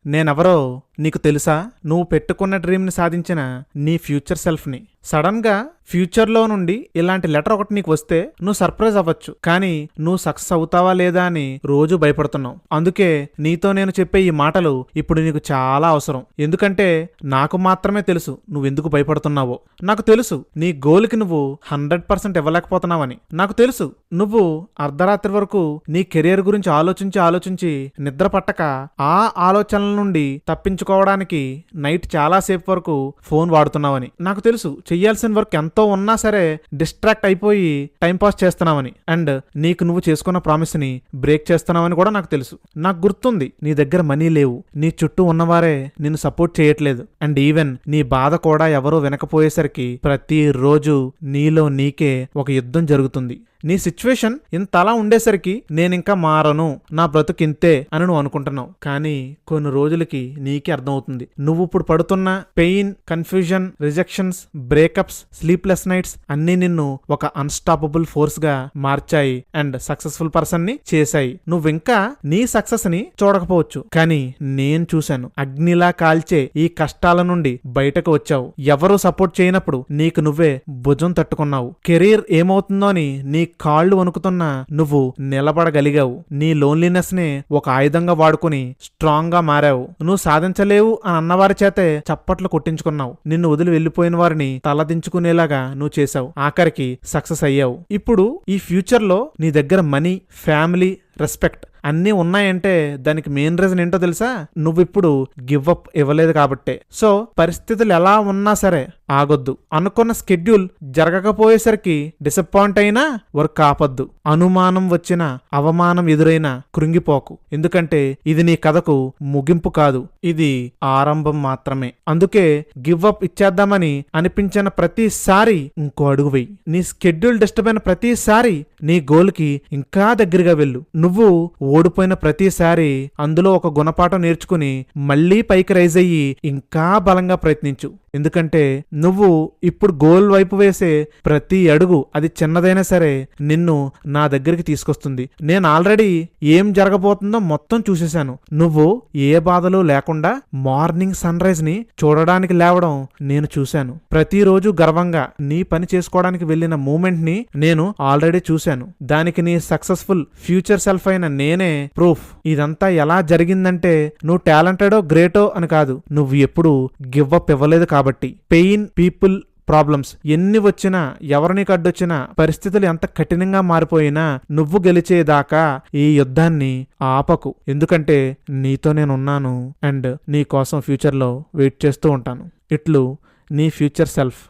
నేనెవరో నీకు తెలుసా? నువ్వు పెట్టుకున్న డ్రీమ్ని సాధించిన నీ ఫ్యూచర్ సెల్ఫ్ని. సడన్ గా ఫ్యూచర్లో నుండి ఇలాంటి లెటర్ ఒకటి నీకు వస్తే నువ్వు సర్ప్రైజ్ అవ్వచ్చు, కానీ నువ్వు సక్సెస్ అవుతావా లేదా అని రోజు భయపడుతున్నావు. అందుకే నీతో నేను చెప్పే ఈ మాటలు ఇప్పుడు నీకు చాలా అవసరం. ఎందుకంటే నాకు మాత్రమే తెలుసు నువ్వెందుకు భయపడుతున్నావో. నాకు తెలుసు నీ గోల్కి నువ్వు 100% ఇవ్వలేకపోతున్నావని. నాకు తెలుసు నువ్వు అర్ధరాత్రి వరకు నీ కెరియర్ గురించి ఆలోచించి నిద్ర పట్టక ఆ ఆలోచనల నుండి తప్పించుకోవడానికి నైట్ చాలాసేపు వరకు ఫోన్ వాడుతున్నావని. నాకు తెలుసు చెయ్యాల్సిన వర్క్ ఎంతో ఉన్నా సరే డిస్ట్రాక్ట్ అయిపోయి టైంపాస్ చేస్తున్నావని, అండ్ నీకు నువ్వు చేసుకున్న ప్రామిస్ ని బ్రేక్ చేస్తున్నావని కూడా నాకు తెలుసు. నాకు గుర్తుంది నీ దగ్గర మనీ లేవు, నీ చుట్టూ ఉన్నవారే నిన్ను సపోర్ట్ చేయట్లేదు, అండ్ ఈవెన్ నీ బాధ కూడా ఎవరూ వినకపోయేసరికి ప్రతిరోజు నీలో నీకే ఒక యుద్ధం జరుగుతుంది. నీ సిచ్యువేషన్ ఇంతలా ఉండేసరికి నేనింకా మారను, నా బ్రతుకింతే అని నువ్వు అనుకుంటున్నావు. కానీ కొన్ని రోజులకి నీకే అర్థమవుతుంది నువ్వు ఇప్పుడు పడుతున్న pain, confusion, rejections, breakups, sleepless nights అన్నీ నిన్ను ఒక అన్స్టాపబుల్ ఫోర్స్ గా మార్చాయి అండ్ సక్సెస్ఫుల్ పర్సన్ ని చేశాయి. నువ్వింకా నీ సక్సెస్ ని చూడకపోవచ్చు, కానీ నేను చూశాను. అగ్నిలా కాల్చే ఈ కష్టాల నుండి బయటకు వచ్చావు. ఎవరూ సపోర్ట్ చేయనప్పుడు నీకు నువ్వే భుజం తట్టుకున్నావు. కెరీర్ ఏమవుతుందో అని నీ కాళ్ళు వణుకుతున్నా నువ్వు నిలబడగలిగావు. నీ లోన్లీనెస్ ని ఒక ఆయుధంగా వాడుకుని స్ట్రాంగ్ గా మారావు. నువ్వు సాధించలేవు అని అన్నవారి చేతే చప్పట్లు కొట్టించుకున్నావు. నిన్ను వదిలి వెళ్లిపోయిన వారిని తలదించుకునేలాగా నువ్వు చేశావు. ఆఖరికి సక్సెస్ అయ్యావు. ఇప్పుడు ఈ ఫ్యూచర్ లో నీ దగ్గర మనీ, ఫ్యామిలీ, రెస్పెక్ట్ అన్నీ ఉన్నాయంటే దానికి మెయిన్ రీజన్ ఏంటో తెలుసా? నువ్విప్పుడు గివ్ అప్ ఇవ్వలేదు కాబట్టే. సో పరిస్థితులు ఎలా ఉన్నా సరే ఆగొద్దు. అనుకున్న స్కెడ్యూల్ జరగకపోయేసరికి డిసప్పాయింట్ అయినా వర్క్ ఆపొద్దు. అనుమానం వచ్చినా, అవమానం ఎదురైనా కృంగిపోకు. ఎందుకంటే ఇది నీ కథకు ముగింపు కాదు, ఇది ఆరంభం మాత్రమే. అందుకే గివ్ అప్ ఇచ్చేద్దామని అనిపించిన ప్రతిసారి ఇంకో అడుగు వెయ్యి. నీ స్కెడ్యూల్ డిస్టర్బ్ అయిన ప్రతిసారి నీ గోల్కి ఇంకా దగ్గరగా వెళ్ళు. నువ్వు ఓడిపోయిన ప్రతిసారి అందులో ఒక గుణపాఠం నేర్చుకుని మళ్లీ పైకి రైజ్ అయ్యి ఇంకా బలంగా ప్రయత్నించు. ఎందుకంటే నువ్వు ఇప్పుడు గోల్ వైపు వేసే ప్రతి అడుగు, అది చిన్నదైనా సరే, నిన్ను నా దగ్గరికి తీసుకొస్తుంది. నేను ఆల్రెడీ ఏం జరగబోతుందో మొత్తం చూసేశాను. నువ్వు ఏ బాధలు లేకుండా మార్నింగ్ సన్ రైజ్ ని చూడడానికి లేవడం నేను చూశాను. ప్రతిరోజు గర్వంగా నీ పని చేసుకోవడానికి వెళ్ళిన మూమెంట్ ని నేను ఆల్రెడీ చూశాను. దానికి నీ సక్సెస్ఫుల్ ఫ్యూచర్ సెల్ఫ్ అయిన నేనే ప్రూఫ్. ఇదంతా ఎలా జరిగిందంటే నువ్వు టాలెంటెడో గ్రేటో అని కాదు, నువ్వు ఎప్పుడు గివ్ అప్ ఇవ్వలేదు కాబట్టి. పెయిన్, పీపుల్, ప్రాబ్లమ్స్ ఎన్ని వచ్చినా, ఎవరిని కడ్డొచ్చినా, పరిస్థితులు ఎంత కఠినంగా మారిపోయినా నువ్వు గెలిచేదాకా ఈ యుద్ధాన్ని ఆపకు. ఎందుకంటే నీతో నేనున్నాను అండ్ నీ కోసం ఫ్యూచర్లో వెయిట్ చేస్తూ ఉంటాను. ఇట్లు నీ ఫ్యూచర్ సెల్ఫ్.